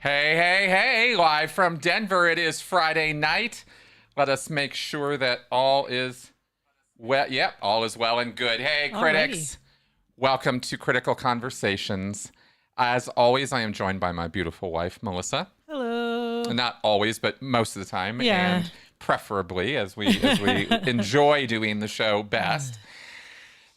Hey, hey, hey, live from Denver. It is Friday night. Let us make sure that all is well. Yep, all is well and good. Hey, critics. Alrighty. Welcome to Critical Conversations. As always, I am joined by my beautiful wife, Melissa. Hello. Not always, but most of the time, Yeah. and preferably as we enjoy doing the show best.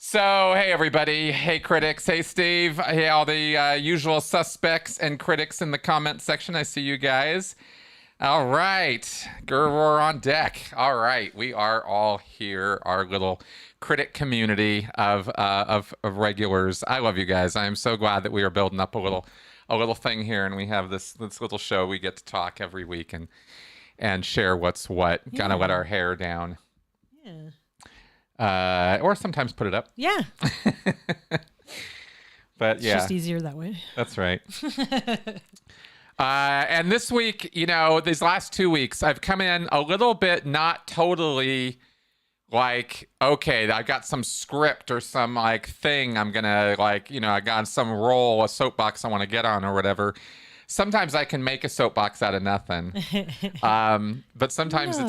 So, hey, everybody. Hey, critics. Hey, Steve. Hey, all the usual suspects and critics in the comment section. I see you guys. All right. Gervor on deck. All right. We are all here, our little critic community of regulars. I love you guys. I am so glad that we are building up a little thing here, and we have this little show. We get to talk every week and share what's what. Kind of let our hair down. Yeah. Or sometimes put it up. Yeah. But It's yeah, just easier that way. that's right. And this week, these last 2 weeks, I've come in a little bit not totally like, okay, I got some script or some like thing I'm gonna I got some role, a soapbox I want to get on or whatever. Sometimes I can make a soapbox out of nothing. But sometimes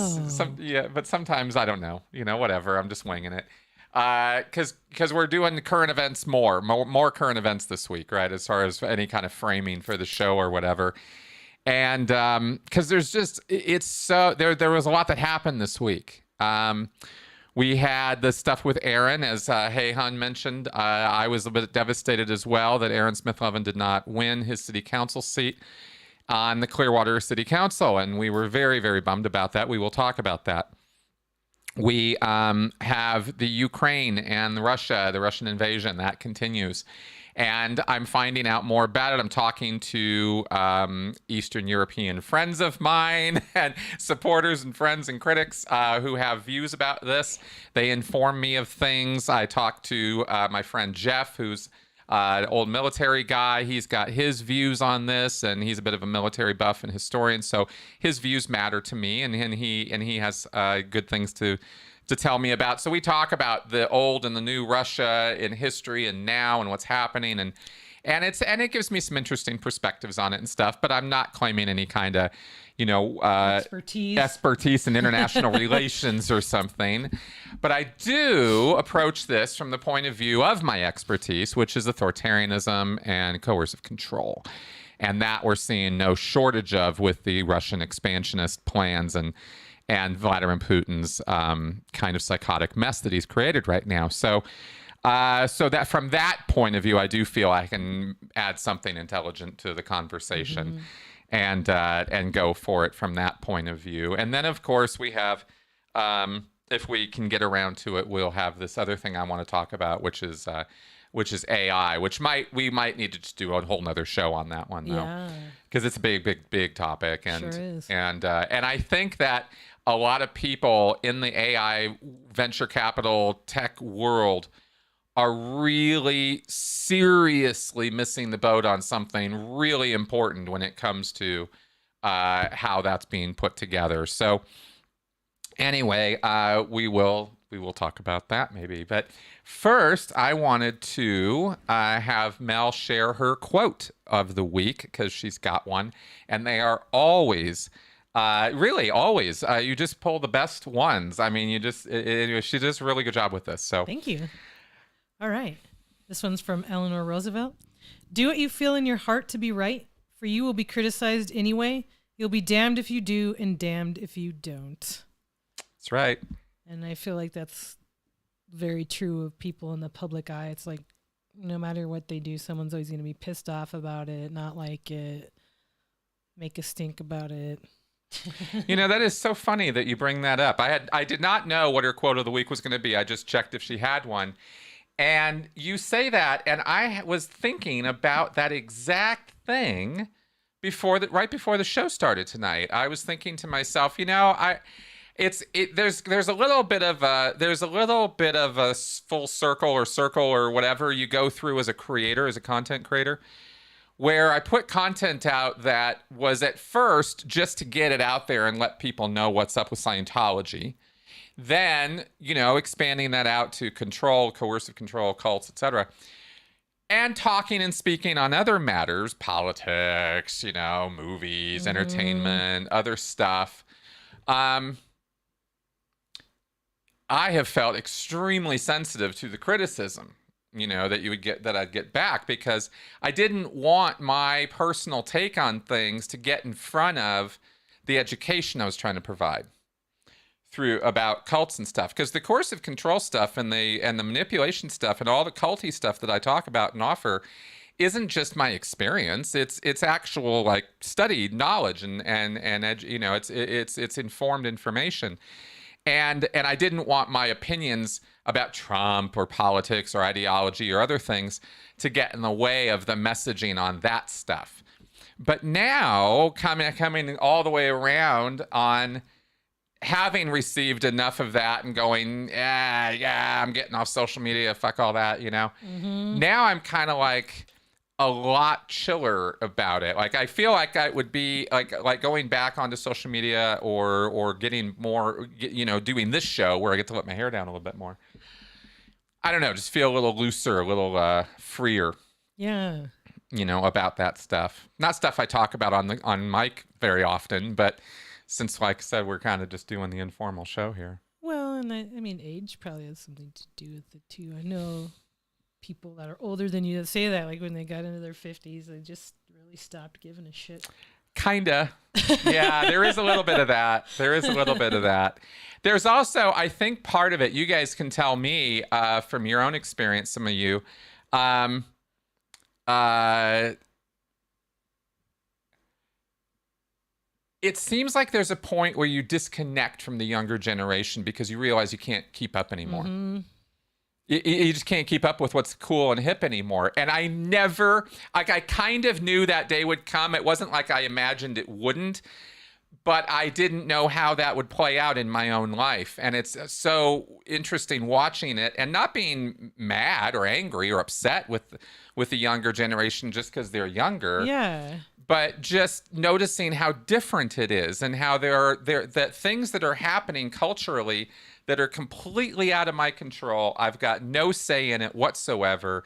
but sometimes I don't know, whatever. I'm just winging it. Because we're doing current events more current events this week, right? As far as any kind of framing for the show or whatever. And because there's just, it's so, there was a lot that happened this week. We had the stuff with Aaron, as Heyhan mentioned. I was a bit devastated as well that Aaron Smith-Levin did not win his city council seat on the Clearwater City Council, and we were very, very bummed about that. We will talk about that. We have the Ukraine and Russia, the Russian invasion, that continues. And I'm finding out more about it. I'm talking to Eastern European friends of mine and supporters and friends and critics who have views about this. They inform me of things. I talked to my friend Jeff, who's an old military guy. He's got his views on this, and he's a bit of a military buff and historian. So his views matter to me, and he has good things to tell me about. So we talk about the old and the new Russia in history and now and what's happening, and it gives me some interesting perspectives on it and stuff. But I'm not claiming any kind of expertise in international relations or something. But I do approach this from the point of view of my expertise, which is authoritarianism and coercive control. And that we're seeing no shortage of with the Russian expansionist plans and Vladimir Putin's kind of psychotic mess that he's created right now. So that from that point of view, I do feel I can add something intelligent to the conversation. And go for it from that point of view. And then, of course, we have, if we can get around to it, we'll have this other thing I want to talk about, which is AI, we might need to just do a whole nother show on that one, though, because it's a big topic. And Sure is. and I think that a lot of people in the AI venture capital tech world are really seriously missing the boat on something really important when it comes to how that's being put together. So anyway, we will talk about that maybe. But first, I wanted to have Mel share her quote of the week, because she's got one, and they are always really always you just pull the best ones. I mean, she does a really good job with this. So Thank you. All right. This one's from Eleanor Roosevelt. Do what you feel in your heart to be right, for you will be criticized anyway. You'll be damned if you do and damned if you don't. That's right. And I feel like that's very true of people in the public eye. It's like, no matter what they do, someone's always going to be pissed off about it, not like it, make a stink about it. That is so funny that you bring that up. I did not know what her quote of the week was going to be. I just checked if she had one. And you say that, and I was thinking about that exact thing right before the show started tonight. I was thinking to myself, there's a little bit of a full circle or whatever you go through as a creator, as a content creator, where I put content out that was at first just to get it out there and let people know what's up with Scientology. Then, expanding that out to control, coercive control, cults, etc. and talking and speaking on other matters, politics, movies, entertainment, other stuff. I have felt extremely sensitive to the criticism, that you would get, that I'd get back, because I didn't want my personal take on things to get in front of the education I was trying to provide through about cults and stuff. Because the coercive control stuff and the manipulation stuff and all the culty stuff that I talk about and offer isn't just my experience. It's actual like studied knowledge and it's informed information. And I didn't want my opinions about Trump or politics or ideology or other things to get in the way of the messaging on that stuff. But now, coming all the way around on having received enough of that and going, yeah, I'm getting off social media, fuck all that, Now I'm kind of like a lot chiller about it. Like I feel like I would be like going back onto social media or getting more, doing this show where I get to let my hair down a little bit more. I don't know, just feel a little looser, a little freer. Yeah. About that stuff. Not stuff I talk about on mic very often, but since, like I said, we're kind of just doing the informal show here. Well, and I mean, age probably has something to do with it too. I know people that are older than you that say that, like when they got into their 50s, they just really stopped giving a shit. Kinda. Yeah, there is a little bit of that. There's also, I think part of it, you guys can tell me from your own experience, some of you, it seems like there's a point where you disconnect from the younger generation because you realize you can't keep up anymore. Mm-hmm. You just can't keep up with what's cool and hip anymore. And I kind of knew that day would come. It wasn't like I imagined it wouldn't, but I didn't know how that would play out in my own life. And it's so interesting watching it and not being mad or angry or upset with the younger generation just because they're younger. Yeah. But just noticing how different it is and how there are that things that are happening culturally that are completely out of my control. I've got no say in it whatsoever.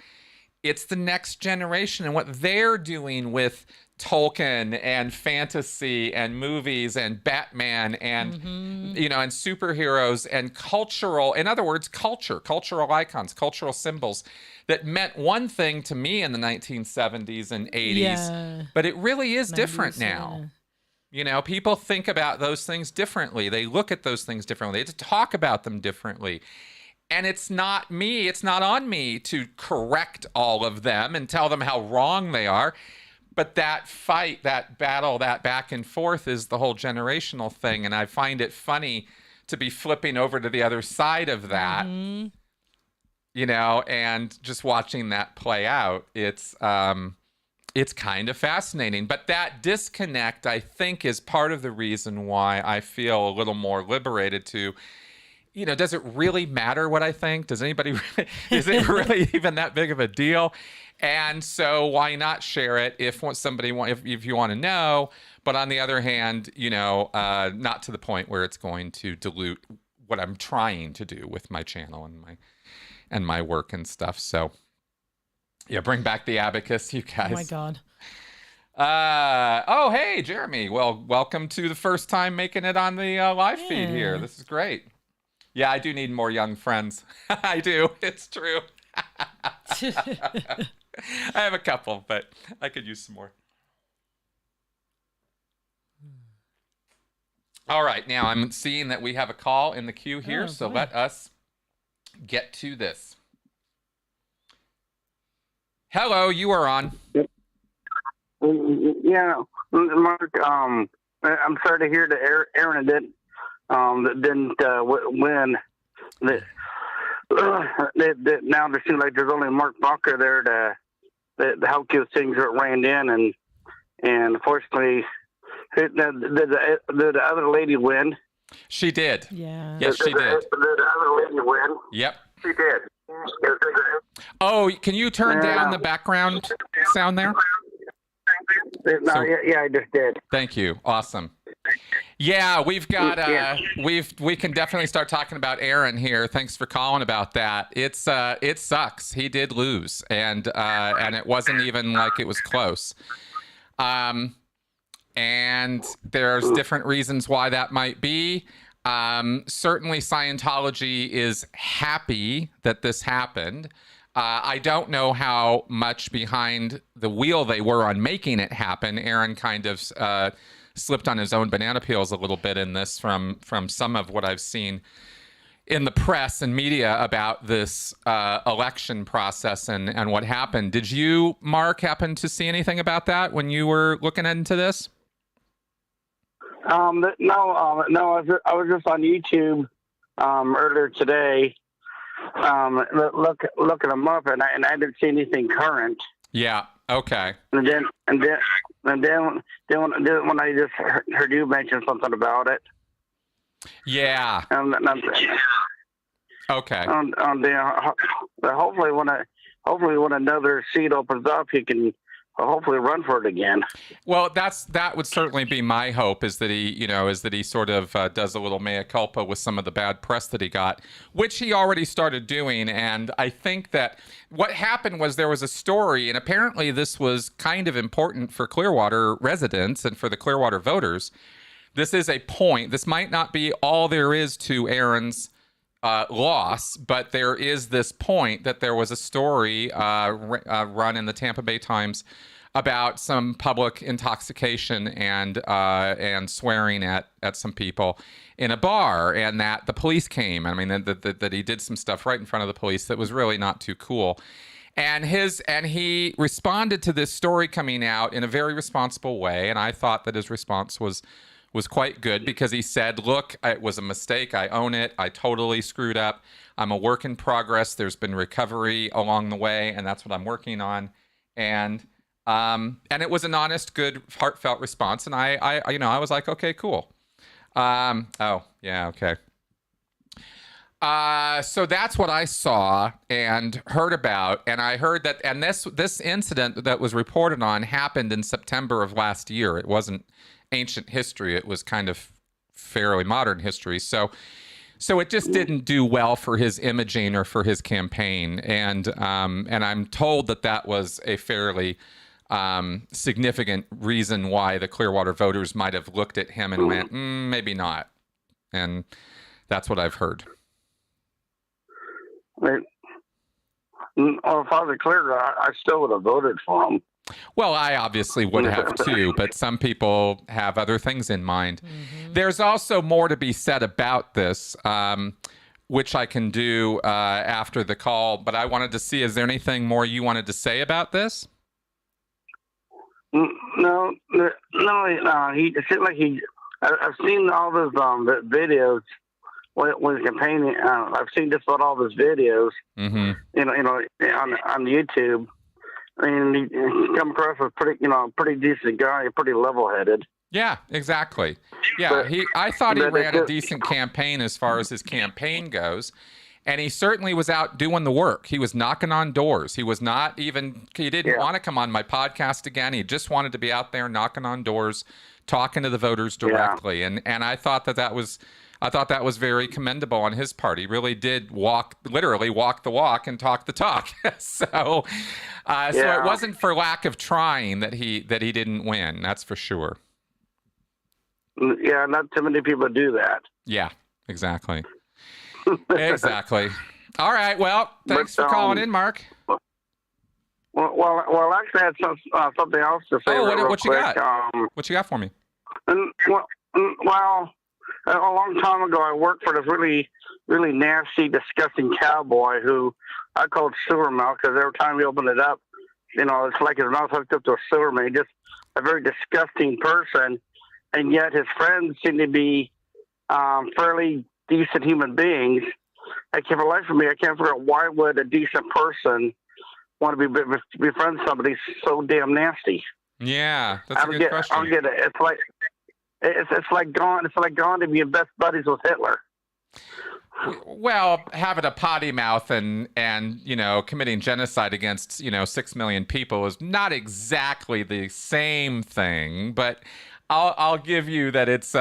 It's the next generation and what they're doing with Tolkien and fantasy and movies and Batman and and superheroes and cultural, in other words, cultural icons, cultural symbols that meant one thing to me in the 1970s and 80s, but it really is 90s, different now. People think about those things differently. They look at those things differently. They talk about them differently. And it's not on me to correct all of them and tell them how wrong they are. But that fight, that battle, that back and forth is the whole generational thing. And I find it funny to be flipping over to the other side of that, and just watching that play out. It's kind of fascinating. But that disconnect, I think, is part of the reason why I feel a little more liberated to, does it really matter what I think? Is it really even that big of a deal? And so why not share it if you want to know, but on the other hand, not to the point where it's going to dilute what I'm trying to do with my channel and my work and stuff. So yeah, bring back the abacus, you guys. Oh my God. Oh, hey, Jeremy. Well, welcome to the first time making it on the live feed here. This is great. Yeah, I do need more young friends. I do. It's true. I have a couple, but I could use some more. All right, now I'm seeing that we have a call in the queue here, so let us get to this. Hello, you are on. Yeah, Mark. I'm sorry to hear that Aaron didn't win. Now there seems like there's only Mark Bunker there to help give things that ran in, and unfortunately, did the other lady win? She did. Yeah. Yes, she did. Did the other lady win? Yep. She did. Oh, can you turn down the background sound there? No, yeah, I just did. Thank you. Awesome. Yeah, we've got Yeah. we can definitely start talking about Aaron here. Thanks for calling about that. It sucks. He did lose, and it wasn't even like it was close. And there's different reasons why that might be. Certainly, Scientology is happy that this happened. I don't know how much behind the wheel they were on making it happen. Aaron kind of slipped on his own banana peels a little bit in this from some of what I've seen in the press and media about this election process and what happened. Did you, Mark, happen to see anything about that when you were looking into this? No. I was just on YouTube earlier today, looking them up, and I didn't see anything current. Yeah. Okay. And then when I just heard you mention something about it. Yeah. Okay. Hopefully when another seat opens up, he can hopefully run for it again. Well, that would certainly be my hope, is that he sort of does a little mea culpa with some of the bad press that he got, which he already started doing. And I think that what happened was there was a story, and apparently this was kind of important for Clearwater residents and for the Clearwater voters. This is a point. This might not be all there is to Aaron's loss, but there is this point that there was a story run in the Tampa Bay Times about some public intoxication and swearing at some people in a bar, and that the police came. I mean, that he did some stuff right in front of the police that was really not too cool. And he responded to this story coming out in a very responsible way, and I thought that his response was quite good, because he said, look, it was a mistake. I own it. I totally screwed up. I'm a work in progress. There's been recovery along the way, and that's what I'm working on. And it was an honest, good, heartfelt response. And I was like, okay, cool. Oh, yeah, okay. So that's what I saw and heard about. And I heard that, and this incident that was reported on happened in September of last year. It wasn't ancient history. It was kind of fairly modern history. So it just didn't do well for his imaging or for his campaign. And I'm told that was a fairly significant reason why the Clearwater voters might have looked at him and went, maybe not. And that's what I've heard. Well, if I was clear, I still would have voted for him. Well, I obviously would have too, but some people have other things in mind. Mm-hmm. There's also more to be said about this, which I can do after the call, but I wanted to see, is there anything more you wanted to say about this? No. He it seemed like I've seen all those videos when he's campaigning. I've seen just about all those videos. Mm-hmm. On YouTube. I mean, he come across as pretty decent guy, pretty level-headed. Yeah, exactly. Yeah, I thought he ran a decent campaign as far as his campaign goes, and he certainly was out doing the work. He was knocking on doors. He didn't want to come on my podcast again. He just wanted to be out there knocking on doors, talking to the voters directly, and I thought that was very commendable on his part. He really did literally walk the walk and talk the talk. So it wasn't for lack of trying that he didn't win. That's for sure. Yeah, not too many people do that. Yeah, exactly. Exactly. All right. Well, thanks for calling in, Mark. Well, actually, I had something else to say. Oh, what you got? What you got for me? Well, a long time ago, I worked for this really, really nasty, disgusting cowboy who I called sewer mouth, because every time he opened it up, it's like his mouth hooked up to a sewer main. Just a very disgusting person, and yet his friends seem to be fairly decent human beings. For the life of me, I can't figure out why would a decent person want to befriend somebody so damn nasty. Yeah, that's a good question. I don't get it. It's like going to be best buddies with Hitler. Well, having a potty mouth and committing genocide against 6 million people is not exactly the same thing, but I'll give you that it's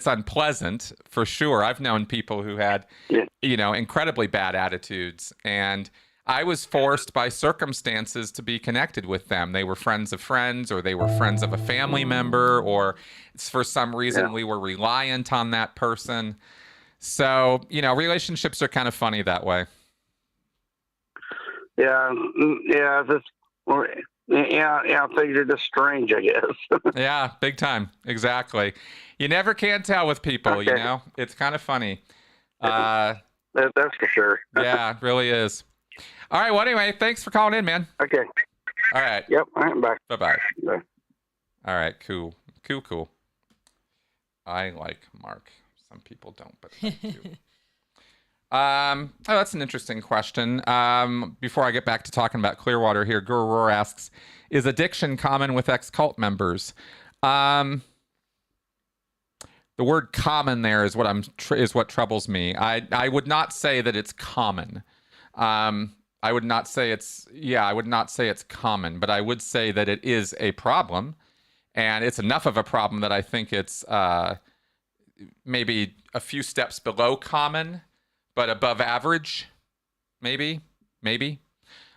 unpleasant for sure. I've known people who had, Yeah. incredibly bad attitudes, and I was forced by circumstances to be connected with them. They were friends of friends, or they were friends of a family member, or for some reason Yeah. we were reliant on that person. So, relationships are kind of funny that way. Yeah, things are just strange, I guess. Yeah, big time. Exactly. You never can tell with people, Okay. It's kind of funny. That's for sure. Yeah, it really is. All right. Well, anyway, thanks for calling in, man. Okay. All right. Yep. All right, bye. Bye-bye. Bye. All right. Cool. Cool. I like Mark. Some people don't, but I do. That's an interesting question. Before I get back to talking about Clearwater here, Gurur asks, is addiction common with ex-cult members? The word common there is what troubles me. I would not say that it's common. I would not say it's common, but I would say that it is a problem, and it's enough of a problem that I think it's maybe a few steps below common, but above average, maybe.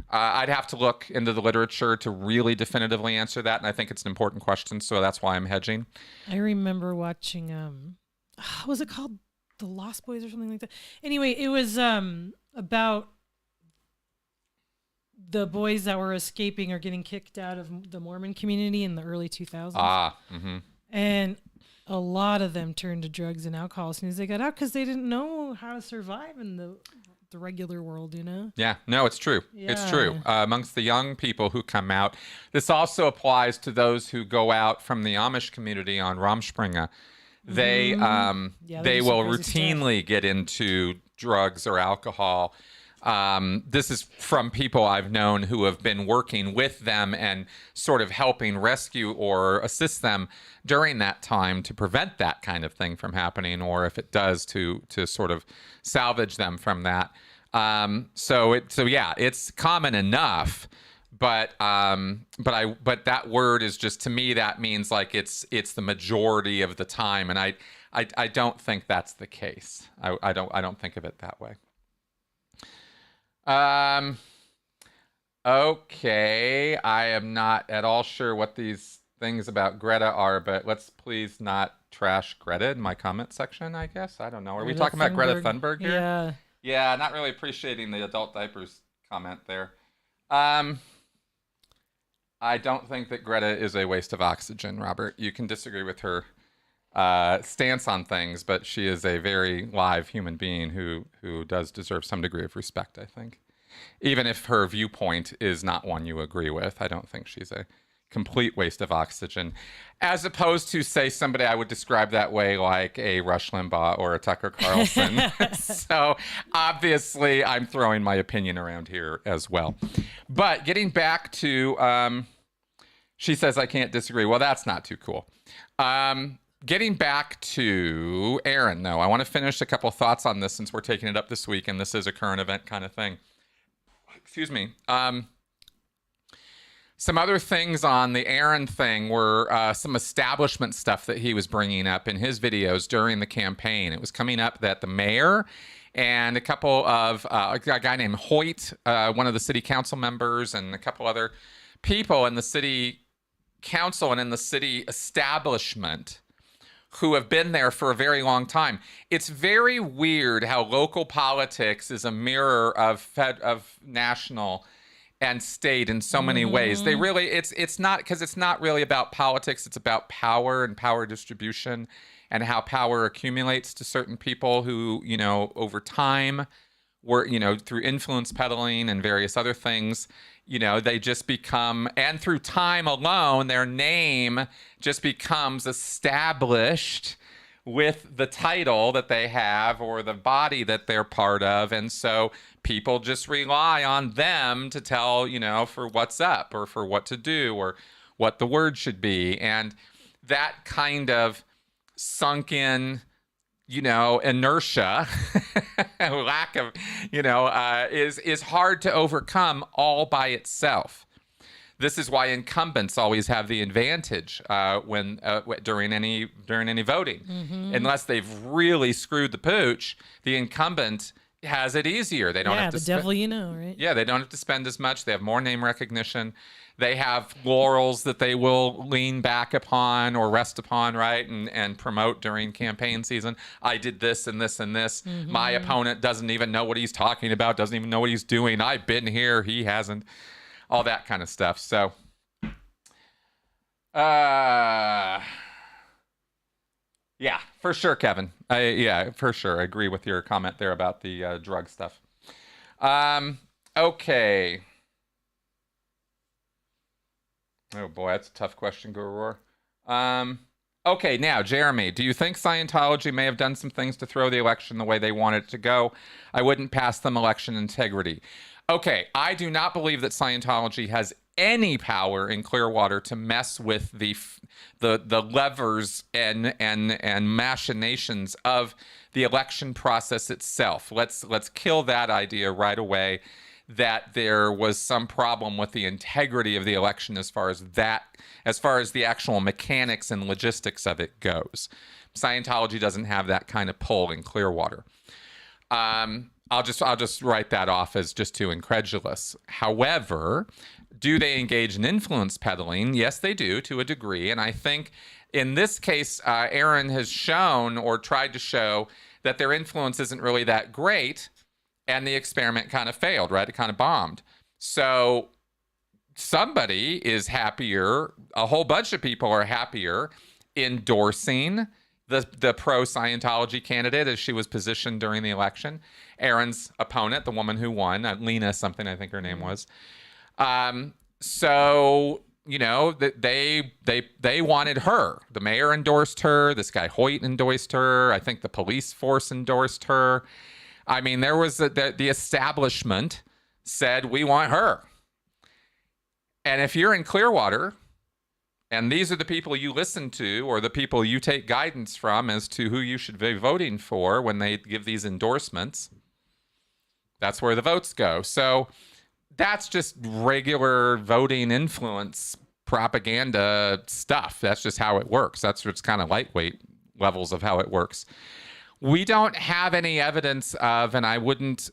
I'd have to look into the literature to really definitively answer that, and I think it's an important question, so that's why I'm hedging. I remember watching, what was it called? The Lost Boys or something like that. Anyway, it was about the boys that were escaping or getting kicked out of the Mormon community in the early 2000s. Mm-hmm. And a lot of them turned to drugs and alcohol as soon as they got out because they didn't know how to survive in the regular world, Yeah, no, it's true. Yeah. It's true. Amongst the young people who come out, this also applies to those who go out from the Amish community on Ramspringa. They they will routinely get into drugs or alcohol. This is from people I've known who have been working with them and sort of helping rescue or assist them during that time to prevent that kind of thing from happening, or if it does, to sort of salvage them from that. So it's common enough, but that word is just, to me, that means like it's the majority of the time, and I don't think that's the case. I don't think of it that way. Okay, I am not at all sure what these things about Greta are, but let's please not trash Greta in my comment section, I guess. I don't know. Are we talking about Greta Thunberg here? Yeah. Yeah, not really appreciating the adult diapers comment there. I don't think that Greta is a waste of oxygen, Robert. You can disagree with her stance on things, but she is a very live human being who does deserve some degree of respect, I think. Even if her viewpoint is not one you agree with, I don't think she's a complete waste of oxygen. As opposed to, say, somebody I would describe that way, like a Rush Limbaugh or a Tucker Carlson. So obviously I'm throwing my opinion around here as well. But getting back to, she says I can't disagree. Well, that's not too cool. Getting back to Aaron, though, I want to finish a couple thoughts on this since we're taking it up this week and this is a current event kind of thing. Excuse me. Some other things on the Aaron thing were some establishment stuff that he was bringing up in his videos during the campaign. It was coming up that the mayor and a couple of a guy named Hoyt, one of the city council members, and a couple other people in the city council and in the city establishment who have been there for a very long time. It's very weird how local politics is a mirror of national and state in so many ways. They really, it's not, because it's not really about politics. It's about power and power distribution and how power accumulates to certain people who, over time were, through influence peddling and various other things, they just become, and through time alone, their name just becomes established with the title that they have or the body that they're part of. And so people just rely on them to tell, for what's up or for what to do or what the word should be. And that kind of sunken, inertia, lack of, is hard to overcome all by itself. This is why incumbents always have the advantage when during any voting, unless they've really screwed the pooch. The incumbent has it easier. They don't have to the devil you know, right? Yeah, they don't have to spend as much. They have more name recognition. They have laurels that they will lean back upon or rest upon, right? And promote during campaign season. I did this and this and this. My opponent doesn't even know what he's talking about, doesn't even know what he's doing. I've been here, he hasn't. All that kind of stuff. So, yeah, for sure, Kevin. Yeah, for sure. I agree with your comment there about the drug stuff. Okay. Oh boy, that's a tough question, Gurur. Okay, now, Jeremy, do you think Scientology may have done some things to throw the election the way they wanted it to go? I wouldn't pass them election integrity. Okay, I do not believe that Scientology has any power in Clearwater to mess with the levers and machinations of the election process itself. Let's kill that idea right away, that there was some problem with the integrity of the election as far as the actual mechanics and logistics of it goes. Scientology doesn't have that kind of pull in Clearwater. I'll just write that off as just too incredulous. However, do they engage in influence peddling? Yes, they do, to a degree. And I think in this case, Aaron has shown or tried to show that their influence isn't really that great, and the experiment kind of failed, right? It kind of bombed. So somebody is happier, a whole bunch of people are happier endorsing the pro-Scientology candidate as she was positioned during the election. Aaron's opponent, the woman who won, Lena something, I think her name was. So, you know, they wanted her. The mayor endorsed her. This guy Hoyt endorsed her. I think the police force endorsed her. I mean, there was the establishment said, we want her. And if you're in Clearwater, and these are the people you listen to or the people you take guidance from as to who you should be voting for when they give these endorsements, that's where the votes go. So that's just regular voting influence propaganda stuff. That's just how it works. That's what's kind of lightweight levels of how it works. We don't have any evidence of, and I wouldn't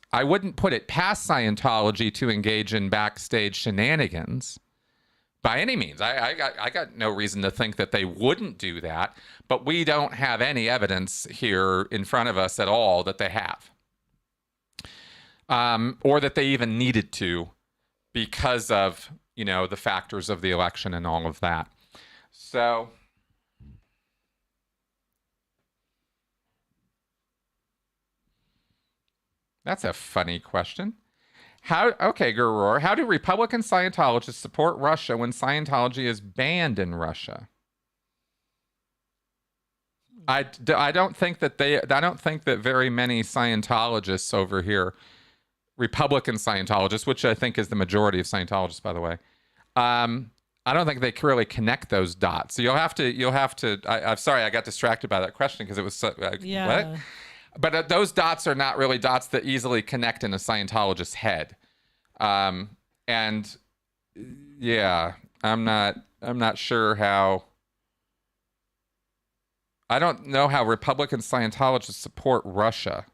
put it past Scientology to engage in backstage shenanigans by any means. I got no reason to think that they wouldn't do that, but we don't have any evidence here in front of us at all that they have, or that they even needed to, because of, you know, the factors of the election and all of that. So. That's a funny question. Okay, Gurur, how do Republican Scientologists support Russia when Scientology is banned in Russia? I don't think that very many Scientologists over here, Republican Scientologists, which I think is the majority of Scientologists, by the way, I don't think they really connect those dots. So you'll have to. I'm sorry, I got distracted by that question because it was so. Yeah. What? But those dots are not really dots that easily connect in a Scientologist's head. And yeah, I'm not sure how. I don't know how Republican Scientologists support Russia.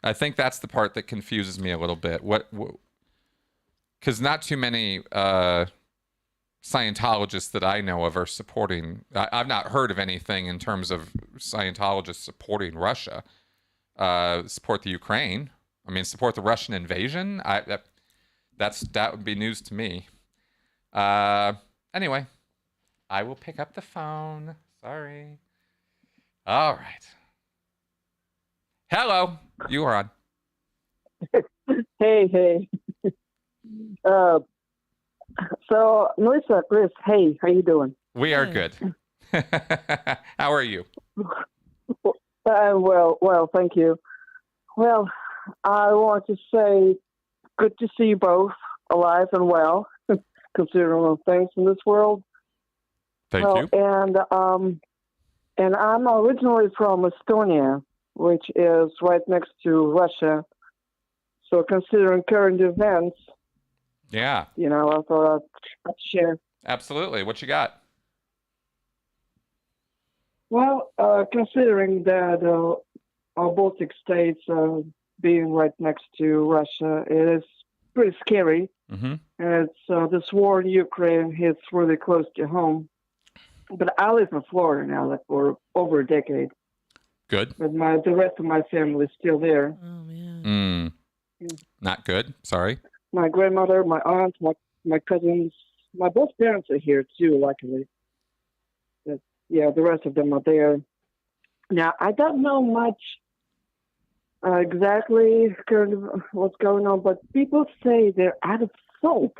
I think that's the part that confuses me a little bit. Because not too many Scientologists that I know of are supporting. I've not heard of anything in terms of Scientologists supporting Russia. Support the Ukraine. I mean, support the Russian invasion. That would be news to me. Anyway, I will pick up the phone. Sorry. All right. Hello, you are on. Hey. So, Melissa, Chris, hey, how you doing? We are good. How are you? Well, thank you. Well, I want to say good to see you both alive and well, considering all things in this world. Thank you. And I'm originally from Estonia, which is right next to Russia. So considering current events, Yeah. I thought I'd share. Absolutely. What you got? Well, considering that our Baltic states being right next to Russia, it is pretty scary. Mm-hmm. And it's this war in Ukraine hits really close to home. But I live in Florida now, like for over a decade. Good. But the rest of my family is still there. Oh man. Not good. Sorry. My grandmother, my aunt, my cousins, my both parents are here too, luckily. But yeah, the rest of them are there. Now, I don't know much exactly kind of what's going on, but people say they're out of salt.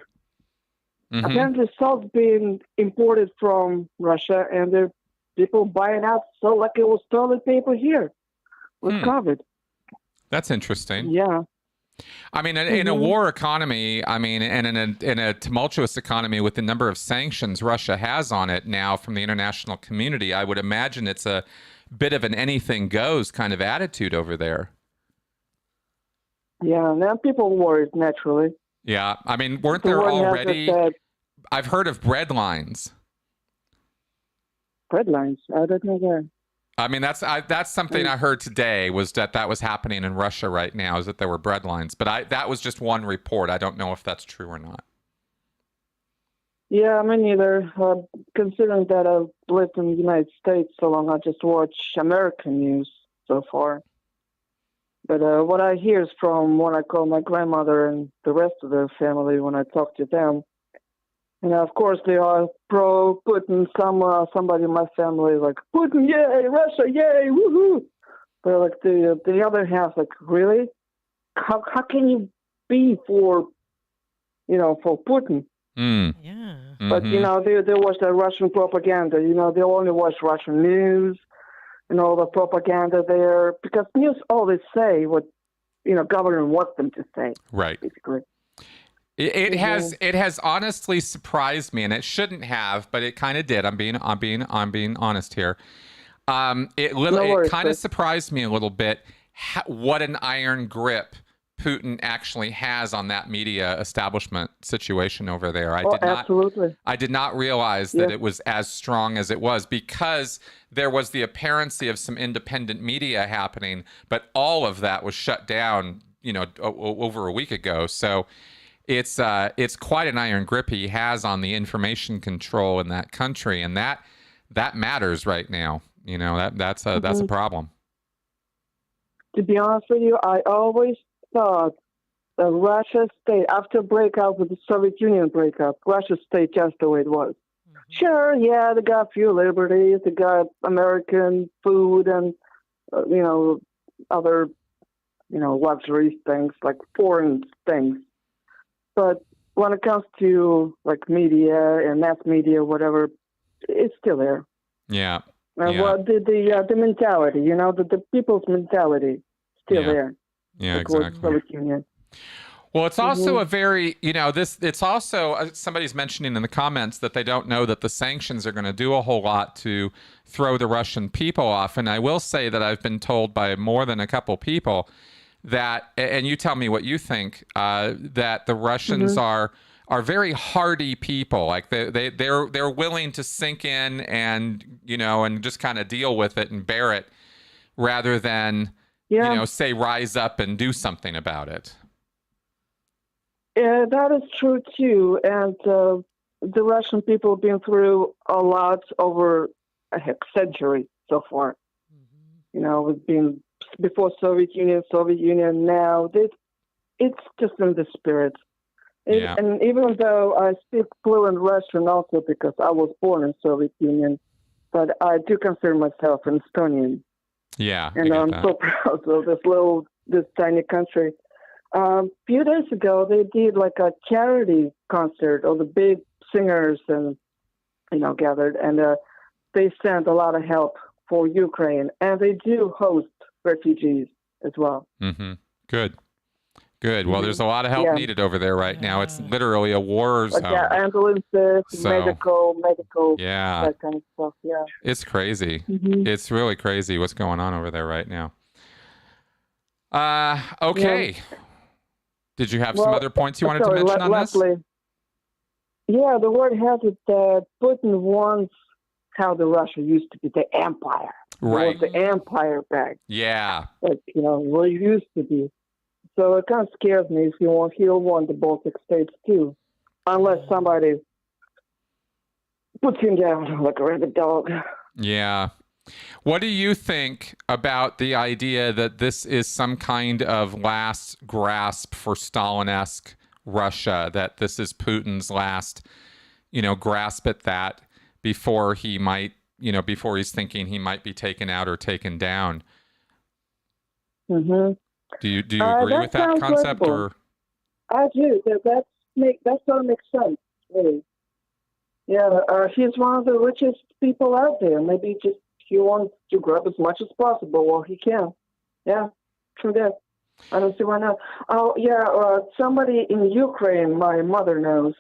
Mm-hmm. Apparently, salt's being imported from Russia, and there are people buying out salt like it was toilet paper here with COVID. That's interesting. Yeah. I mean, in a war economy, I mean, and in a tumultuous economy with the number of sanctions Russia has on it now from the international community, I would imagine it's a bit of an anything goes kind of attitude over there. Yeah, now people worried naturally. Yeah, I mean, weren't there already? I've heard of bread lines. Bread lines? I don't know that. I mean, that's something I heard today was that was happening in Russia right now, is that there were bread lines. But that was just one report. I don't know if that's true or not. Yeah, me neither. Considering that I've lived in the United States so long, I just watch American news so far. But what I hear is from when I call my grandmother and the rest of the family when I talk to them. And of course, they are pro-Putin. Somebody in my family is like, Putin, yay, Russia, yay, woohoo. But like the other half, like, really? How can you be for Putin? Yeah. But, they watch the Russian propaganda. They only watch Russian news and all the propaganda there. Because news always say what, government wants them to say. Right. Basically. It has honestly surprised me, and it shouldn't have, but it kind of did. I'm being honest here. It kind of surprised me a little bit what an iron grip Putin actually has on that media establishment situation over there. Absolutely. I did not realize that it was as strong as it was, because there was the apparency of some independent media happening, but all of that was shut down, over a week ago. So it's quite an iron grip he has on the information control in that country, and that matters right now. That's a problem. To be honest with you, I always thought that Russia stayed after breakup with the Soviet Union breakup. Russia stayed just the way it was. Sure, yeah, they got a few liberties, they got American food and other luxury things like foreign things. But when it comes to like media and mass media, whatever, it's still there. Yeah. Well, the mentality, the people's mentality, still there. Yeah, exactly. Well, it's also a very, it's also, somebody's mentioning in the comments that they don't know that the sanctions are going to do a whole lot to throw the Russian people off. And I will say that I've been told by more than a couple people that, and you tell me what you think, that the Russians are very hardy people. Like they're willing to sink in and and just kind of deal with it and bear it, rather than say rise up and do something about it. Yeah, that is true too. And the Russian people have been through a lot over a century so far. It's been before Soviet Union, now. It's just in the spirit. And even though I speak fluent Russian also because I was born in Soviet Union, but I do consider myself an Estonian. Yeah. And I'm so proud of this tiny country. A few days ago, they did like a charity concert. All the big singers and gathered, and they sent a lot of help for Ukraine, and they do host refugees as well. Good. Well, there's a lot of help needed over there right now. It's literally a war zone. Ambulances, medical, that kind of stuff. Yeah, it's crazy. It's really crazy what's going on over there right now. Okay. Did you have some other points you wanted to sorry, mention on this? lastly, yeah, the word has it that Putin wants how the Russia used to be, the empire. Right. He wants the empire back. Yeah. Like, what it used to be. So it kind of scares me if he'll want the Baltic states too. Unless somebody puts him down like a rabid dog. Yeah. What do you think about the idea that this is some kind of last grasp for Stalin-esque Russia, that this is Putin's last, grasp at that before he might, before he's thinking he might be taken out or taken down? Mm-hmm. Do you agree with that concept? Or I do. That sort of makes sense, really. Yeah, he's one of the richest people out there. Maybe just he wants to grab as much as possible while he can. Yeah, true that. I don't see why not. Oh, yeah, somebody in Ukraine, my mother knows,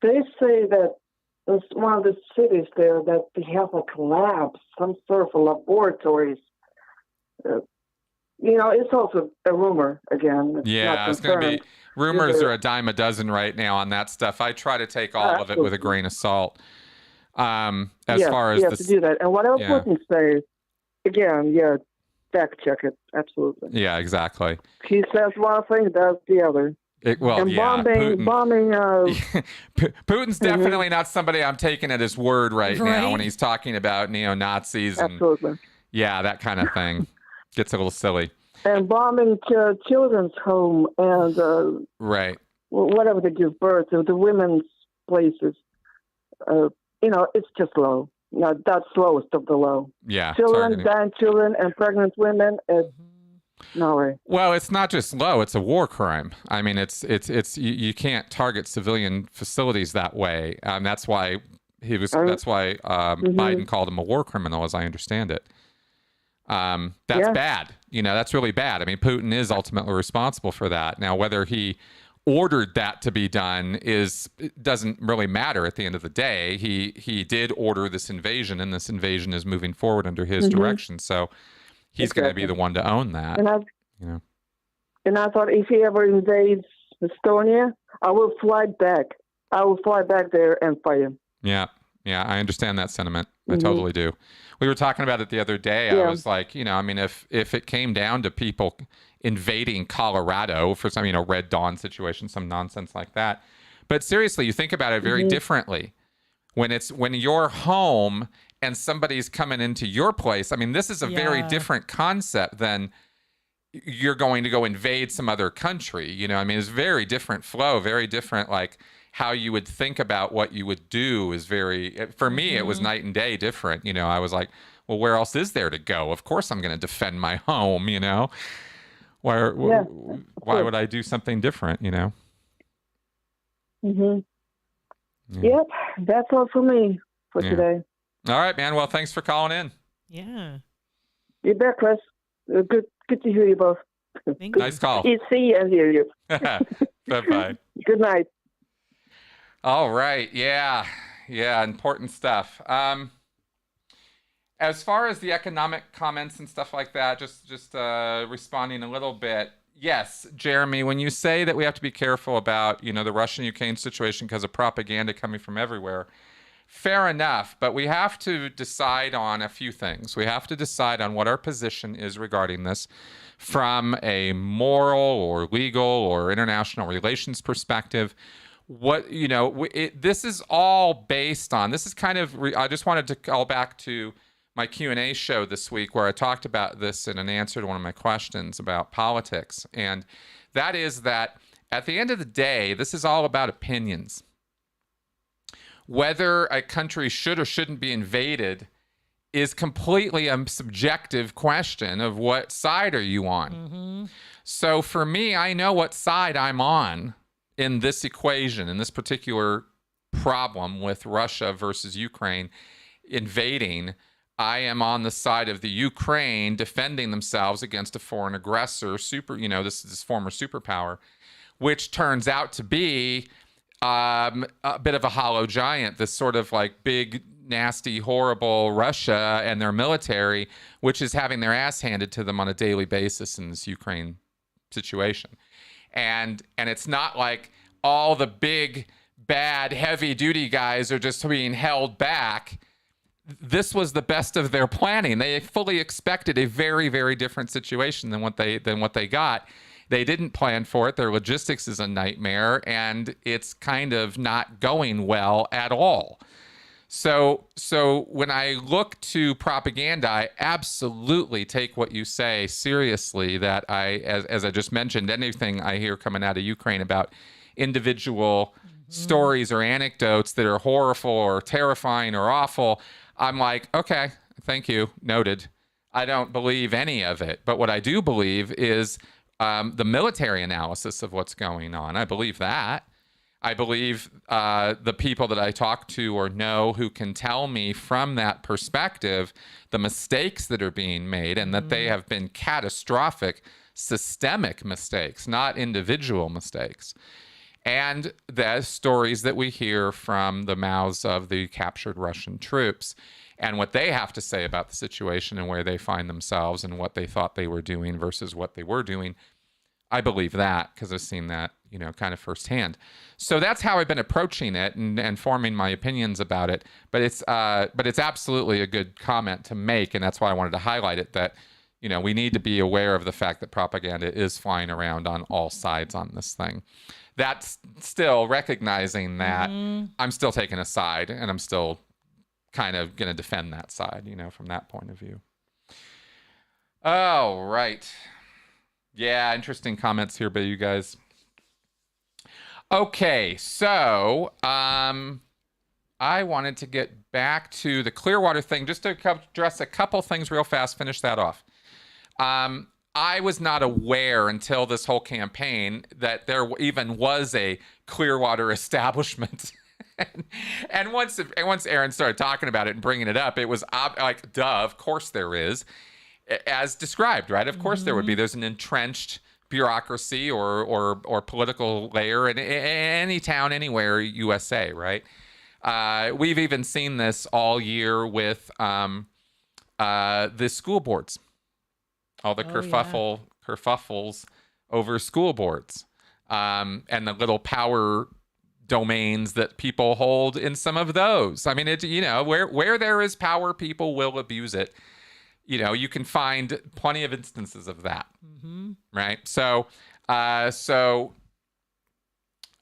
they say that in one of the cities there that they have like labs, some sort of laboratories. It's also a rumor again. It's not it's going to be rumors are a dime a dozen right now on that stuff. I try to take all of it with a grain of salt. As far as you have to do that, and whatever Putin says, again, fact check it. Absolutely. Yeah, exactly. He says one thing, does the other. Bombing. Putin's definitely not somebody I'm taking at his word right now when he's talking about neo-Nazis and that kind of thing. Gets a little silly. And bombing children's home and whatever they give birth to, the women's places. It's just low. That's lowest of the low. Yeah. Children, dying children, and pregnant women. No way. Well, it's not just low; it's a war crime. I mean, it's you can't target civilian facilities that way. That's why Biden called him a war criminal, as I understand it. That's bad. That's really bad. I mean, Putin is ultimately responsible for that. Now, whether he ordered that to be done doesn't really matter at the end of the day. He did order this invasion, and this invasion is moving forward under his direction. So he's going to be the one to own that. And I thought if he ever invades Estonia, I will fly back. I will fly back there and fight him. Yeah, I understand that sentiment. I totally do. We were talking about it the other day. I was like, if it came down to people invading Colorado for some, Red Dawn situation, some nonsense like that. But seriously, you think about it very differently. When you're home and somebody's coming into your place, I mean, this is a very different concept than you're going to go invade some other country. It's very different flow, very different, like how you would think about what you would do is for me, it was night and day different. I was like, well, where else is there to go? Of course I'm going to defend my home, Why would I do something different, Yep, that's all for me for today. All right, man. Well, thanks for calling in. Yeah. You bet, Chris. Good to hear you both. Nice call. See you and hear you. Bye-bye. Good night. All right. Yeah. Important stuff. As far as the economic comments and stuff like that, just responding a little bit. Yes, Jeremy, when you say that we have to be careful about, the Russian-Ukraine situation because of propaganda coming from everywhere, fair enough, but we have to decide on a few things. We have to decide on what our position is regarding this from a moral or legal or international relations perspective. This is all based on, this is kind of, I just wanted to call back to my Q&A show this week where I talked about this in an answer to one of my questions about politics. And that is that at the end of the day, this is all about opinions. Whether a country should or shouldn't be invaded is completely a subjective question of what side are you on. So for me, I know what side I'm on in this equation, in this particular problem with Russia versus Ukraine invading. I am on the side of the Ukraine defending themselves against a foreign aggressor, this former superpower, which turns out to be a bit of a hollow giant, this sort of like big, nasty, horrible Russia and their military, which is having their ass handed to them on a daily basis in this Ukraine situation. And it's not like all the big, bad, heavy-duty guys are just being held back. This was the best of their planning. They fully expected a very, very different situation than what they got. They didn't plan for it. Their logistics is a nightmare, and it's kind of not going well at all. So when I look to propaganda, I absolutely take what you say seriously. That as I just mentioned, anything I hear coming out of Ukraine about individual stories or anecdotes that are horrible or terrifying or awful, I'm like, okay, thank you, noted. I don't believe any of it. But what I do believe is the military analysis of what's going on. I believe that. I believe the people that I talk to or know who can tell me from that perspective the mistakes that are being made, and that they have been catastrophic, systemic mistakes, not individual mistakes. And the stories that we hear from the mouths of the captured Russian troops and what they have to say about the situation and where they find themselves and what they thought they were doing versus what they were doing. I believe that because I've seen that, kind of firsthand. So that's how I've been approaching it and forming my opinions about it. But it's absolutely a good comment to make, and that's why I wanted to highlight it, that we need to be aware of the fact that propaganda is flying around on all sides on this thing. That's still recognizing that I'm still taking a side, and I'm still kind of going to defend that side, from that point of view. Oh, right. Yeah, interesting comments here by you guys. Okay, so I wanted to get back to the Clearwater thing, just to address a couple things real fast, finish that off. I was not aware until this whole campaign that there even was a Clearwater Establishment. and once Aaron started talking about it and bringing it up, it was like, duh, of course there is, as described, right? Of course there would be. There's an entrenched bureaucracy or political layer in any town, anywhere, USA, right? We've even seen this all year with the school boards. All the kerfuffles over school boards, and the little power domains that people hold in some of those. I mean, where there is power, people will abuse it. You can find plenty of instances of that, right? So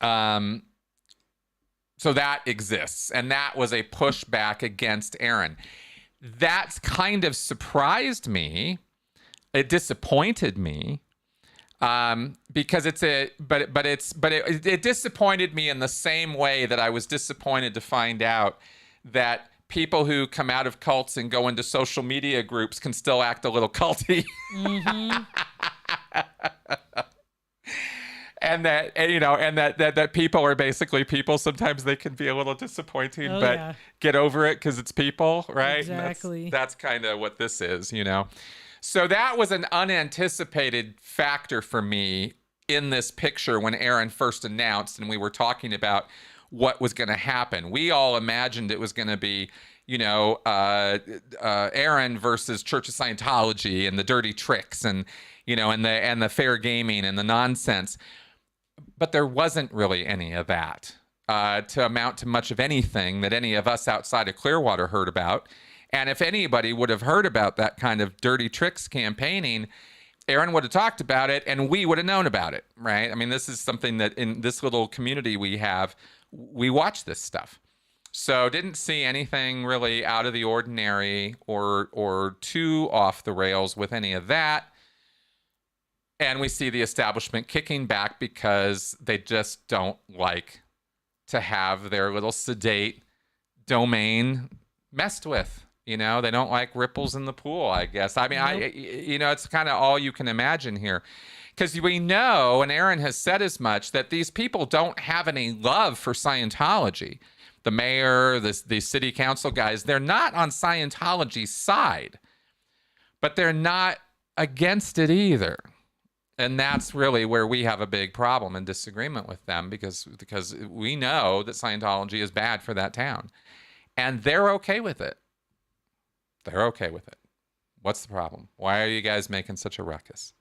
that exists, and that was a pushback against Aaron. That's kind of surprised me. It disappointed me because it disappointed me in the same way that I was disappointed to find out that people who come out of cults and go into social media groups can still act a little culty. And that people are basically people. Sometimes they can be a little disappointing, get over it because it's people, right? Exactly. That's kind of what this is, So that was an unanticipated factor for me in this picture when Aaron first announced and we were talking about what was going to happen. We all imagined it was going to be, Aaron versus Church of Scientology and the dirty tricks and the fair gaming and the nonsense. But there wasn't really any of that to amount to much of anything that any of us outside of Clearwater heard about. And if anybody would have heard about that kind of dirty tricks campaigning, Aaron would have talked about it and we would have known about it, right? I mean, this is something that in this little community we have, we watch this stuff. So didn't see anything really out of the ordinary or too off the rails with any of that. And we see the establishment kicking back because they just don't like to have their little sedate domain messed with. They don't like ripples in the pool, I guess. I mean, nope. It's kind of all you can imagine here. Because we know, and Aaron has said as much, that these people don't have any love for Scientology. The mayor, the city council guys, they're not on Scientology's side. But they're not against it either. And that's really where we have a big problem and disagreement with them because we know that Scientology is bad for that town. And they're okay with it. They're okay with it. What's the problem? Why are you guys making such a ruckus?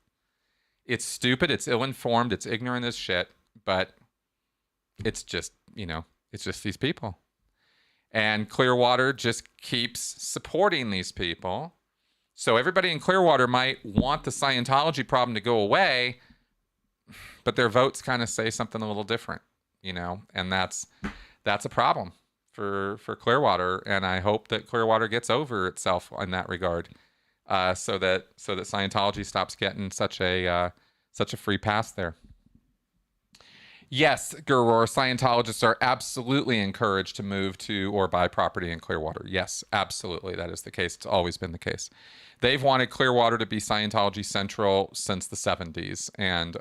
It's stupid, it's ill-informed, it's ignorant as shit, but it's just, it's just these people. And Clearwater just keeps supporting these people. So everybody in Clearwater might want the Scientology problem to go away, but their votes kind of say something a little different, and that's a problem for Clearwater. And I hope that Clearwater gets over itself in that regard, so that Scientology stops getting such a free pass there. Yes, Gurur, Scientologists are absolutely encouraged to move to or buy property in Clearwater. Yes, absolutely. That is the case. It's always been the case. They've wanted Clearwater to be Scientology Central since the 70s. And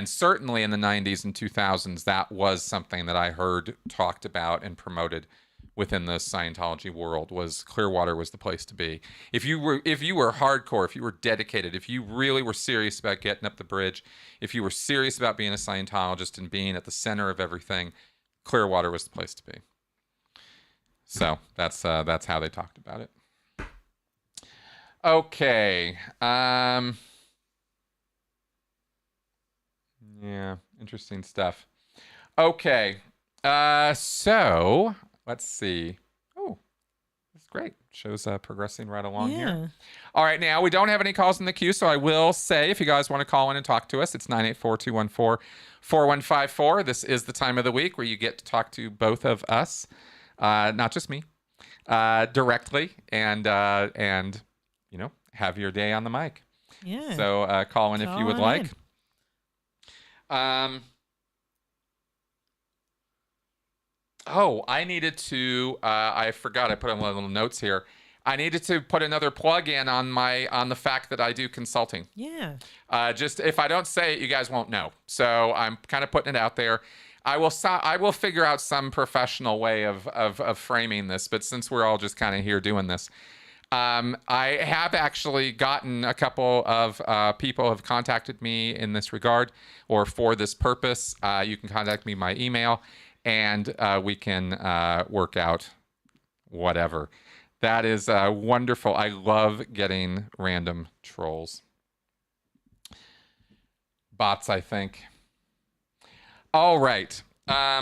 certainly in the 90s and 2000s, that was something that I heard talked about and promoted within the Scientology world. Was Clearwater was the place to be. If you were hardcore, if you were dedicated, if you really were serious about getting up the bridge, if you were serious about being a Scientologist and being at the center of everything, Clearwater was the place to be. So that's how they talked about it. Okay. Yeah, interesting stuff. Okay. So let's see. Oh, that's great. Shows progressing right along here. All right, now we don't have any calls in the queue, so I will say if you guys want to call in and talk to us, it's 984-214-4154. This is the time of the week where you get to talk to both of us, not just me, directly, and have your day on the mic. Yeah. So call in if you would like. Oh, I needed to, I forgot, I put on little notes here. I needed to put another plug in on the fact that I do consulting. Yeah. Just if I don't say it, you guys won't know. So I'm kind of putting it out there. I will figure out some professional way of framing this, but since we're all just kind of here doing this, I have actually gotten a couple of people have contacted me in this regard or for this purpose. You can contact me by email. And we can work out whatever. That is wonderful. I love getting random trolls. Bots, I think. All right.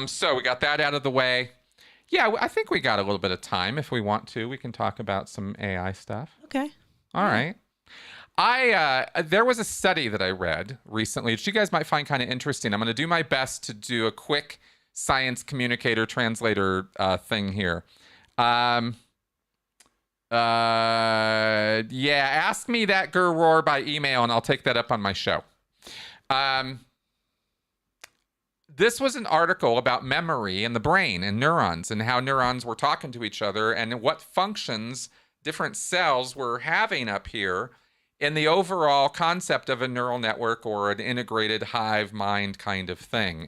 So we got that out of the way. Yeah, I think we got a little bit of time. If we want to, we can talk about some AI stuff. Okay. All right. There was a study that I read recently, which you guys might find kind of interesting. I'm going to do my best to do a quick science communicator translator thing here. Yeah, ask me that Gurur by email and I'll take that up on my show. This was an article about memory in the brain and neurons and how neurons were talking to each other and what functions different cells were having up here in the overall concept of a neural network or an integrated hive mind kind of thing.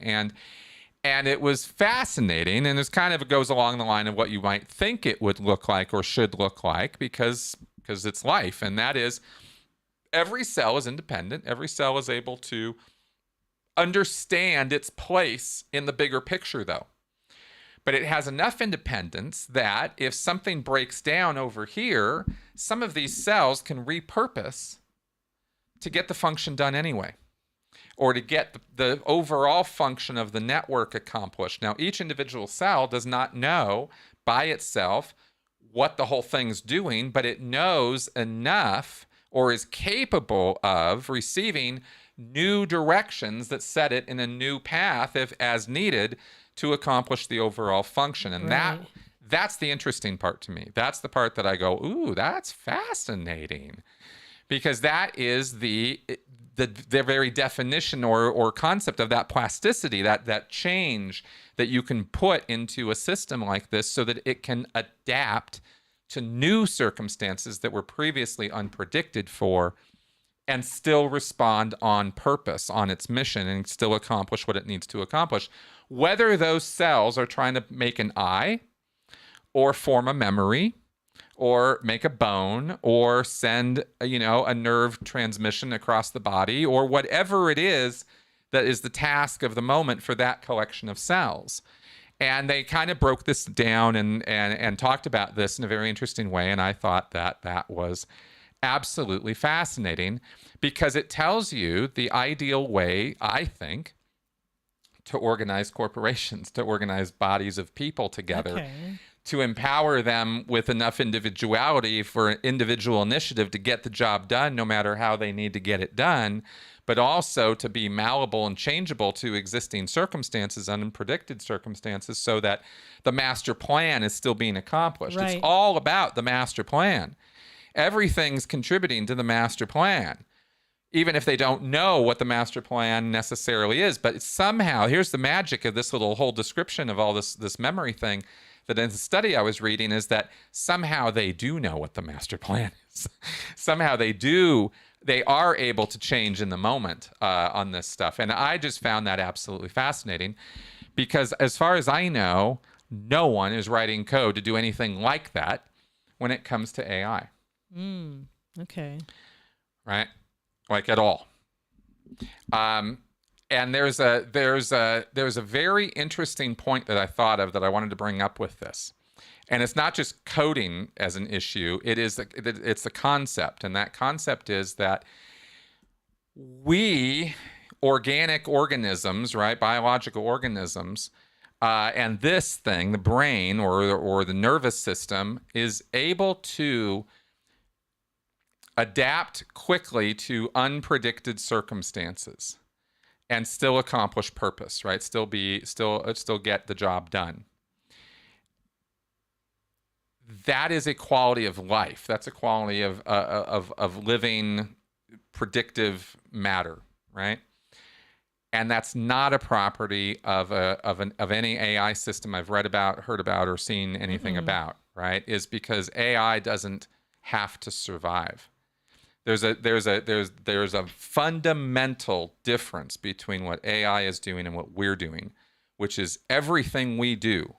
And it was fascinating, and it goes along the line of what you might think it would look like or should look like because it's life, and that is every cell is independent. Every cell is able to understand its place in the bigger picture, though. But it has enough independence that if something breaks down over here, some of these cells can repurpose to get the function done anyway, or to get the overall function of the network accomplished. Now, each individual cell does not know by itself what the whole thing's doing, but it knows enough or is capable of receiving new directions that set it in a new path if as needed to accomplish the overall function. And that's the interesting part to me. That's the part that I go, ooh, that's fascinating. Because that is the very definition or concept of that plasticity, that change that you can put into a system like this so that it can adapt to new circumstances that were previously unpredicted for and still respond on purpose, on its mission, and still accomplish what it needs to accomplish. Whether those cells are trying to make an eye or form a memory or make a bone or send, a nerve transmission across the body or whatever it is that is the task of the moment for that collection of cells. And they kind of broke this down and talked about this in a very interesting way. And I thought that was absolutely fascinating because it tells you the ideal way, I think, to organize corporations, to organize bodies of people together, Okay. to empower them with enough individuality for individual initiative to get the job done, no matter how they need to get it done, but also to be malleable and changeable to existing circumstances, unpredicted circumstances, so that the master plan is still being accomplished. Right. It's all about the master plan. Everything's contributing to the master plan, even if they don't know what the master plan necessarily is. But somehow, here's the magic of this little whole description of all this memory thing, that in the study I was reading, is that somehow they do know what the master plan is. Somehow they are able to change in the moment on this stuff. And I just found that absolutely fascinating because as far as I know, no one is writing code to do anything like that when it comes to AI. Okay. Right? Like at all. And there's a very interesting point that I thought of that I wanted to bring up with this. And it's not just coding as an issue, it's the concept. And that concept is that we, organic organisms, right, biological organisms, and this thing, the brain or the nervous system, is able to adapt quickly to unpredicted circumstances and still accomplish purpose, right? Still get the job done. That is a quality of life. That's a quality of living predictive matter, right? And that's not a property of any AI system I've read about, heard about, or seen anything about, right? Is because AI doesn't have to survive. There's a fundamental difference between what AI is doing and what we're doing, which is everything we do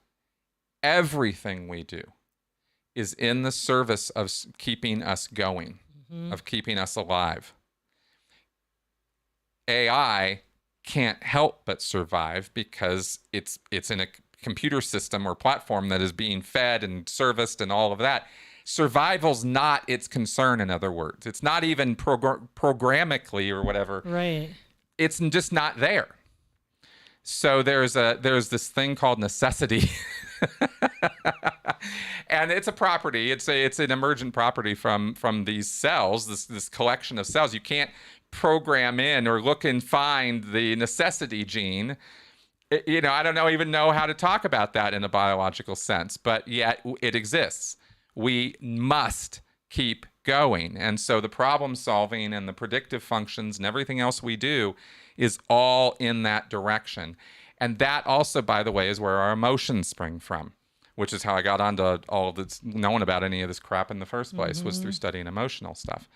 is in the service of keeping us going, of keeping us alive. AI can't help but survive because it's in a computer system or platform that is being fed and serviced and all of that. Survival's not its concern, in other words. It's not even programmically or whatever. Right. It's just not there. So there's this thing called necessity. And it's a property. It's an emergent property from these cells, this collection of cells. You can't program in or look and find the necessity gene. I don't even know how to talk about that in a biological sense, but yet it exists. We must keep going. And so the problem solving and the predictive functions and everything else we do is all in that direction. And that also, by the way, is where our emotions spring from, which is how I got onto all of this, knowing about any of this crap in the first place, was through studying emotional stuff.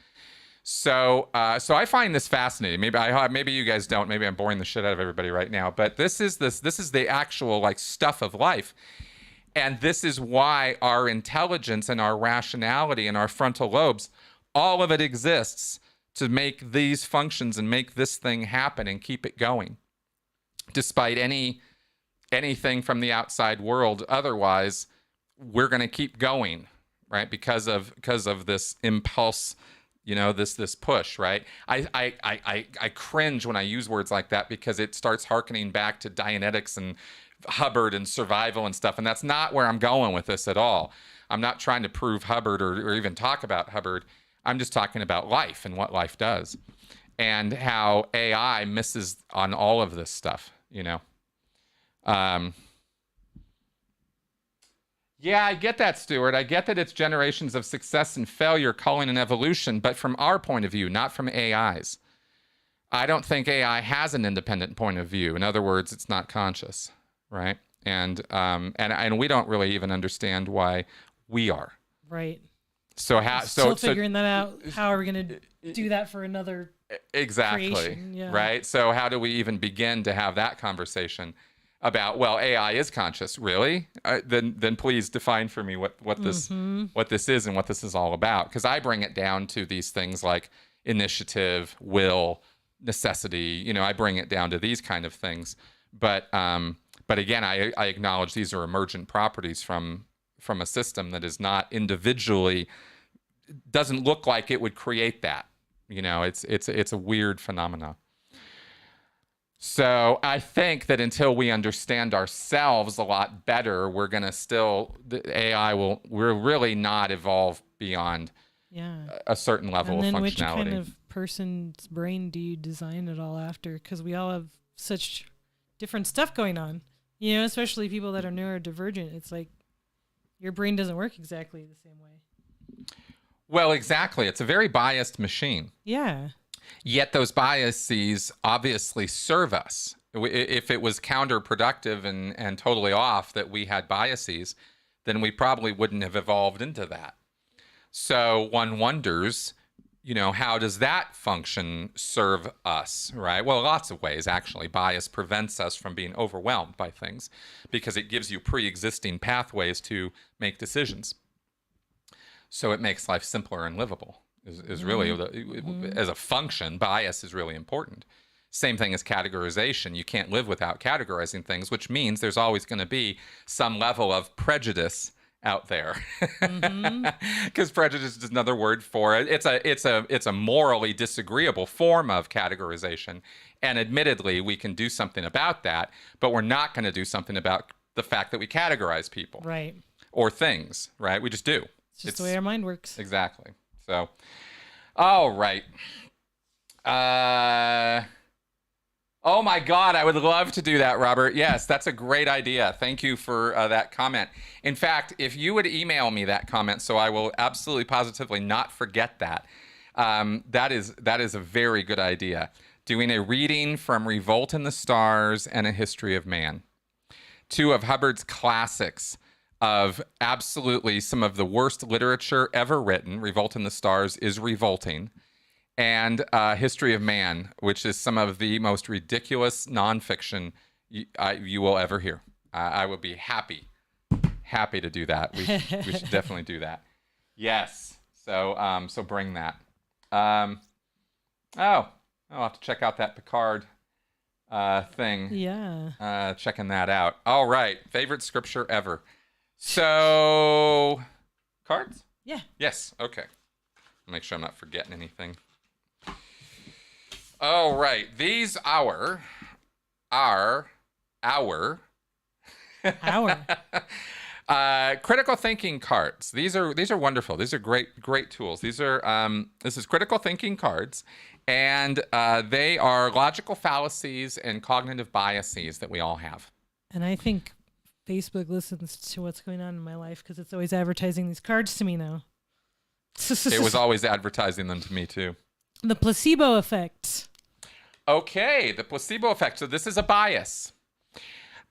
So I find this fascinating. Maybe you guys don't. Maybe I'm boring the shit out of everybody right now. But this is the actual stuff of life. And this is why our intelligence and our rationality and our frontal lobes, all of it exists to make these functions and make this thing happen and keep it going, despite anything from the outside world. Otherwise, we're going to keep going, right? Because of this impulse, this push, right? I cringe when I use words like that because it starts hearkening back to Dianetics and Hubbard and survival and stuff, and that's not where I'm going with this at all. I'm not trying to prove Hubbard or even talk about Hubbard. I'm just talking about life and what life does and how AI misses on all of this stuff, Yeah, I get that, Stuart. I get that it's generations of success and failure calling an evolution, but from our point of view, not from AI's. I don't think AI has an independent point of view. In other words, it's not conscious. Right. And we don't really even understand why we are. Right. So still figuring that out. How are we going to do that for another exactly creation? Yeah. Right. So how do we even begin to have that conversation about, well, AI is conscious, really? Then please define for me what this is and what this is all about, because I bring it down to these things like initiative, will, necessity. I bring it down to these kind of things, But again, I acknowledge these are emergent properties from a system that is not individually doesn't look like it would create that. You know, it's a weird phenomenon. So I think that until we understand ourselves a lot better, we're going to the AI will really not evolve beyond a certain level of functionality. And then which kind of person's brain do you design it all after? Because we all have such different stuff going on, you know, especially people that are neurodivergent. It's like your brain doesn't work exactly the same way. Well, exactly. It's a very biased machine. Yeah. Yet those biases obviously serve us. If it was counterproductive and totally off that we had biases, then we probably wouldn't have evolved into that. So one wonders, you know, how does that function serve us, right? Well, lots of ways, actually. Bias prevents us from being overwhelmed by things because it gives you pre-existing pathways to make decisions. So it makes life simpler and livable. Is really, as a function, bias is really important. Same thing as categorization. You can't live without categorizing things, which means there's always going to be some level of prejudice out there. Because prejudice is another word for it. It's a morally disagreeable form of categorization. And admittedly, we can do something about that, but we're not going to do something about the fact that we categorize people. Right. Or things, right? We just do. It's just the way our mind works. Exactly. So, all right. Oh my God, I would love to do that, Robert. Yes, that's a great idea. Thank you for that comment. In fact, if you would email me that comment, so I will absolutely positively not forget that. That is a very good idea. Doing a reading from Revolt in the Stars and A History of Man. Two of Hubbard's classics of absolutely some of the worst literature ever written. Revolt in the Stars is revolting. And History of Man, which is some of the most ridiculous nonfiction you will ever hear. I would be happy to do that. We should definitely do that. Yes. So so bring that. I'll have to check out that Picard thing. Yeah. Checking that out. All right. Favorite scripture ever. So, cards? Yeah. Yes. Okay. Make sure I'm not forgetting anything. All right. These are our critical thinking cards. These are wonderful. These are great tools. These are this is critical thinking cards, and they are logical fallacies and cognitive biases that we all have. And I think Facebook listens to what's going on in my life because it's always advertising these cards to me now. It was always advertising them to me too. The placebo effect. Okay, the placebo effect. So this is a bias.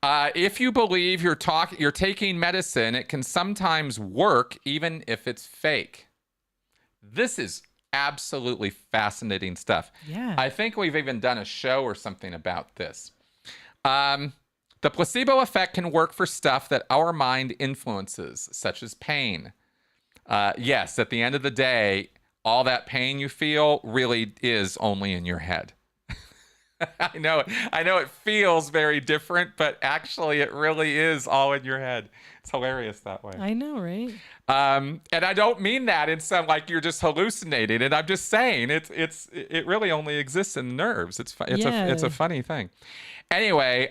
If you believe you're taking medicine, it can sometimes work even if it's fake. This is absolutely fascinating stuff. Yeah. I think we've even done a show or something about this. The placebo effect can work for stuff that our mind influences, such as pain. Yes, at the end of the day, all that pain you feel really is only in your head. I know it feels very different, but actually it really is all in your head. It's hilarious that way. I know, right? And I don't mean that in some like you're just hallucinating it. I'm just saying it really only exists in the nerves. It's a funny thing. Anyway,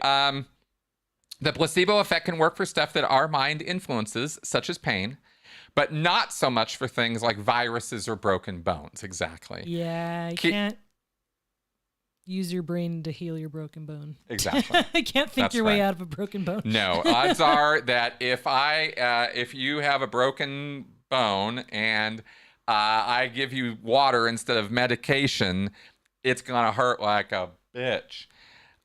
the placebo effect can work for stuff that our mind influences, such as pain, but not so much for things like viruses or broken bones. Exactly. Yeah, you can't use your brain to heal your broken bone. Exactly. I can't think your way out of a broken bone. No, odds are that if you have a broken bone and I give you water instead of medication, it's gonna hurt like a bitch.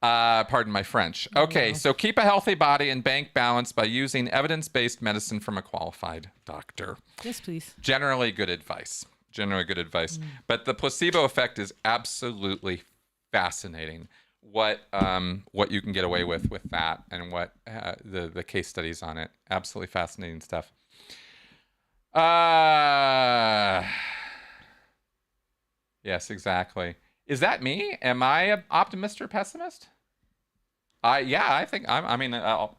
Pardon my French. Okay, so keep a healthy body and bank balance by using evidence-based medicine from a qualified doctor. Yes, please. Generally good advice. But the placebo effect is absolutely fascinating. What you can get away with that, and what the case studies on it. Absolutely fascinating stuff. Yes, exactly. Is that me? Am I an optimist or pessimist? I think I'm. I mean, I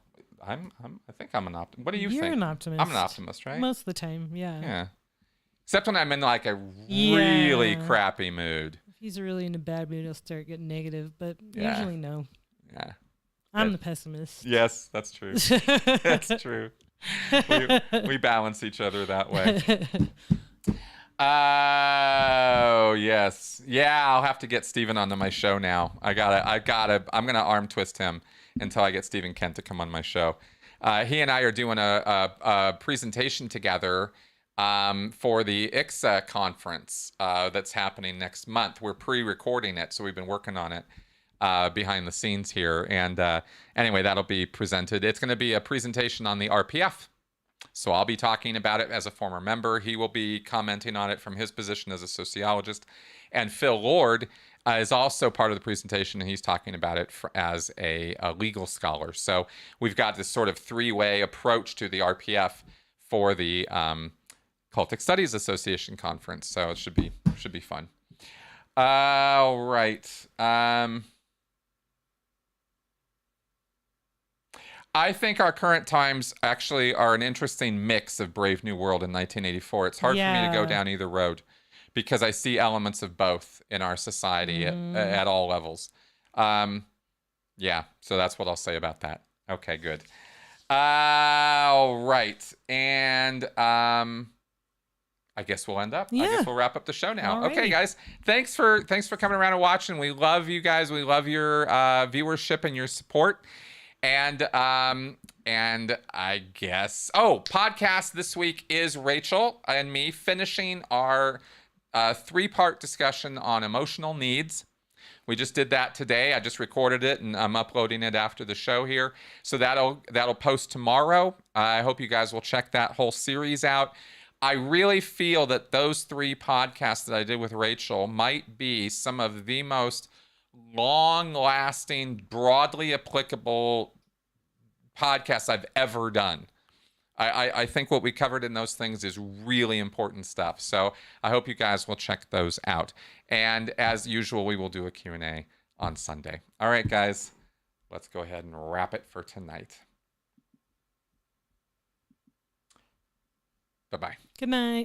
think I'm an optimist. What do you think? You're an optimist. I'm an optimist, right? Most of the time, yeah. Yeah. Except when I'm in like a really Yeah. crappy mood. If he's really in a bad mood, he'll start getting negative, but Yeah. usually no. Yeah. I'm Yeah. the pessimist. Yes, that's true. That's true. We balance each other that way. Oh, yes. Yeah, I'll have to get Steven onto my show now. I'm going to arm twist him until I get Stephen Kent to come on my show. He and I are doing a presentation together for the ICSA conference that's happening next month. We're pre-recording it, so we've been working on it behind the scenes here. And anyway, that'll be presented. It's going to be a presentation on the RPF. So I'll be talking about it as a former member. He will be commenting on it from his position as a sociologist. And Phil Lord is also part of the presentation, and he's talking about it as a legal scholar. So we've got this sort of three-way approach to the RPF for the Cultic Studies Association conference. So it should be fun. All right. I think our current times actually are an interesting mix of Brave New World and 1984. It's hard for me to go down either road because I see elements of both in our society at all levels. Yeah, so that's what I'll say about that. Okay, good. All right. And I guess we'll end up. I guess we'll wrap up the show now. Alrighty. Okay, guys. Thanks for coming around and watching. We love you guys. We love your viewership and your support. And I guess, podcast this week is Rachel and me finishing our 3-part discussion on emotional needs. We just did that today. I just recorded it and I'm uploading it after the show here. So that'll post tomorrow. I hope you guys will check that whole series out. I really feel that those 3 podcasts that I did with Rachel might be some of the most long-lasting, broadly applicable podcasts I've ever done. I think what we covered in those things is really important stuff. So I hope you guys will check those out. And as usual, we will do a Q&A on Sunday. All right, guys, let's go ahead and wrap it for tonight. Bye-bye. Good night.